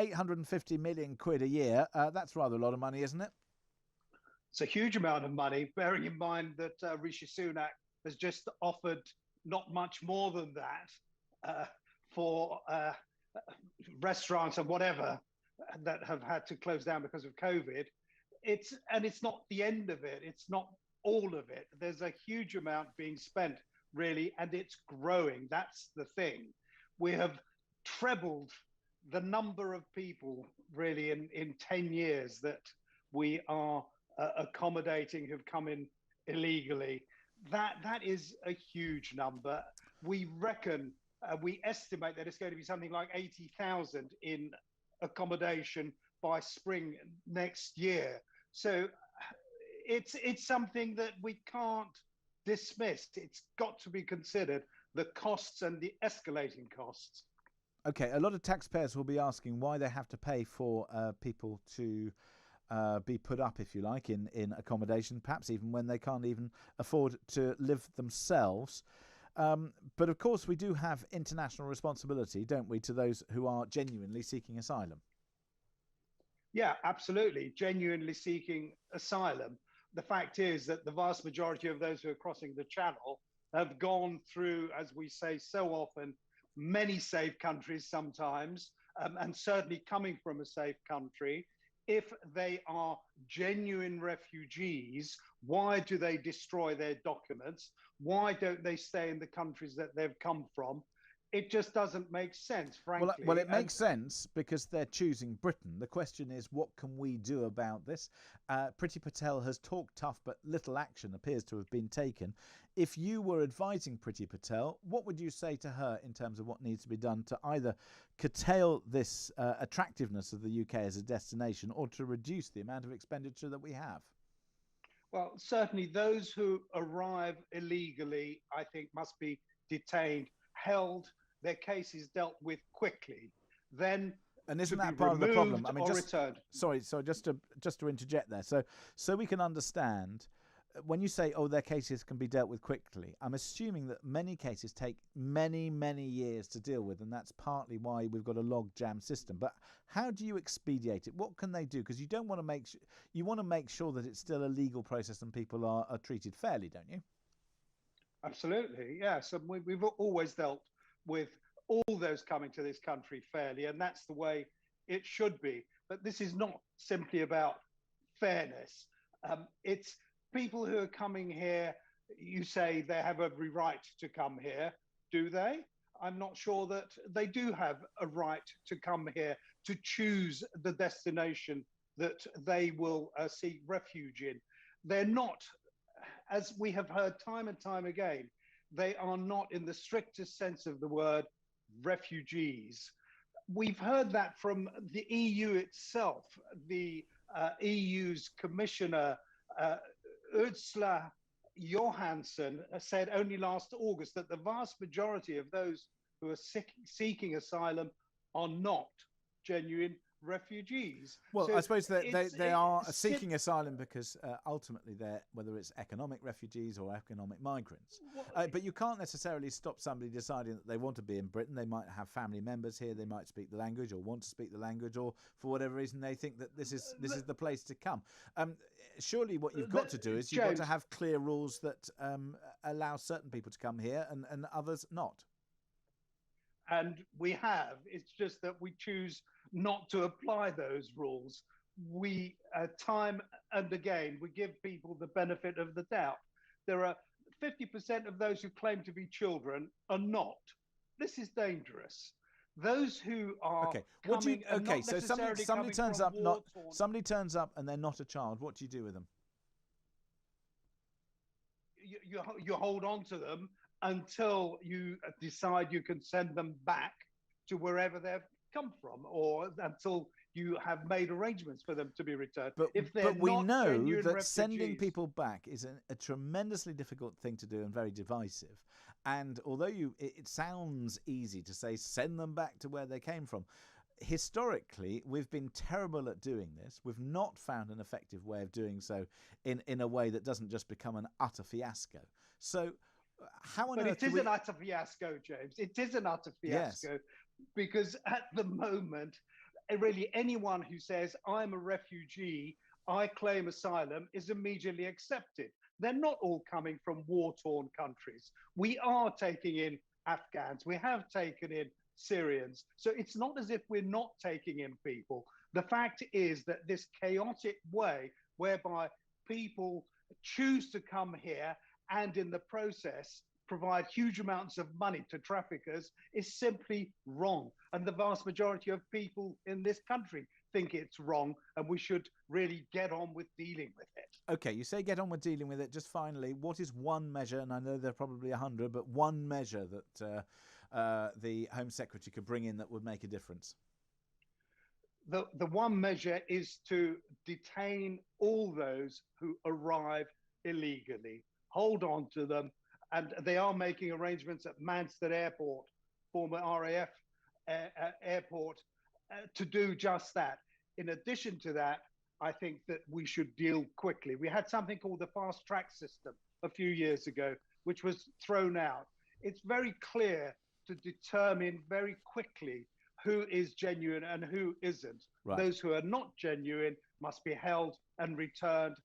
850 million quid a year. That's rather a lot of money, isn't it? It's a huge amount of money, bearing in mind that Rishi Sunak has just offered not much more than that for restaurants and whatever that have had to close down because of COVID. It's not the end of it. It's not all of it. There's a huge amount being spent, really, and it's growing. That's the thing. We have trebled the number of people, really, in 10 years that we are accommodating who've come in illegally. That is a huge number. We reckon, we estimate that it's going to be something like 80,000 in accommodation by spring next year. So it's something that we can't dismiss. It's got to be considered, the costs and the escalating costs. Okay, a lot of taxpayers will be asking why they have to pay for people to be put up, if you like, in accommodation, perhaps even when they can't even afford to live themselves. But of course, we do have international responsibility, don't we, to those who are genuinely seeking asylum? Yeah, absolutely. Genuinely seeking asylum. The fact is that the vast majority of those who are crossing the channel have gone through, as we say so often, many safe countries sometimes, and certainly coming from a safe country. If they are genuine refugees, why do they destroy their documents? Why don't they stay in the countries that they've come from? It just doesn't make sense, frankly. Well, it makes sense because they're choosing Britain. The question is, what can we do about this? Priti Patel has talked tough, but little action appears to have been taken. If you were advising Priti Patel, what would you say to her in terms of what needs to be done to either curtail this attractiveness of the UK as a destination or to reduce the amount of expenditure that we have? Well, certainly those who arrive illegally, I think, must be detained, held, their cases dealt with quickly, then and isn't to that be part of the problem? I mean, returned. Sorry, just to interject there. So we can understand when you say, their cases can be dealt with quickly. I'm assuming that many cases take many years to deal with, and that's partly why we've got a log jam system. But how do you expedite it? What can they do? Because you don't want to you want to make sure that it's still a legal process and people are treated fairly, don't you? Absolutely, yes. And we've always dealt with all those coming to this country fairly, and that's the way it should be. But this is not simply about fairness. It's people who are coming here, you say they have every right to come here. Do they? I'm not sure that they do have a right to come here, to choose the destination that they will seek refuge in. They're not, as we have heard time and time again, they are not, in the strictest sense of the word, refugees. We've heard that from the EU itself. The EU's commissioner, Ursula Johansson, said only last August that the vast majority of those who are seeking asylum are not genuine refugees. Well, so I suppose that they are seeking asylum because ultimately they're, whether it's economic refugees or economic migrants. But you can't necessarily stop somebody deciding that they want to be in Britain. They might have family members here. They might speak the language or want to speak the language, or for whatever reason they think that this is the place to come. Surely what you've got to do is you've got to have clear rules that allow certain people to come here and others not. And we have. It's just that we choose not to apply those rules. We, time and again, we give people the benefit of the doubt. There are 50% of those who claim to be children are not. This is dangerous. Those who are so somebody turns up and they're not a child. What do you do with them? You hold on to them until you decide you can send them back to wherever they've come from, or until you have made arrangements for them to be returned. But we know that sending people back is a tremendously difficult thing to do and very divisive. And although it sounds easy to say send them back to where they came from, historically, we've been terrible at doing this. We've not found an effective way of doing so in a way that doesn't just become an utter fiasco. So how on earth? But it is an utter fiasco, James. It is an utter fiasco, because at the moment, really anyone who says, I'm a refugee, I claim asylum, is immediately accepted. They're not all coming from war-torn countries. We are taking in Afghans. We have taken in Syrians. So it's not as if we're not taking in people. The fact is that this chaotic way whereby people choose to come here and in the process provide huge amounts of money to traffickers is simply wrong. And the vast majority of people in this country think it's wrong, and we should really get on with dealing with it. Okay, you say get on with dealing with it. Just finally, what is one measure, and I know there are probably 100, but one measure that the Home Secretary could bring in that would make a difference? The one measure is to detain all those who arrive illegally, hold on to them, and they are making arrangements at Manston Airport, former RAF airport, to do just that. In addition to that, I think that we should deal quickly. We had something called the fast track system a few years ago, which was thrown out. It's very clear to determine very quickly who is genuine and who isn't. Right. Those who are not genuine must be held and returned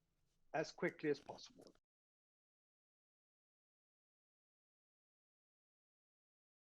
as quickly as possible.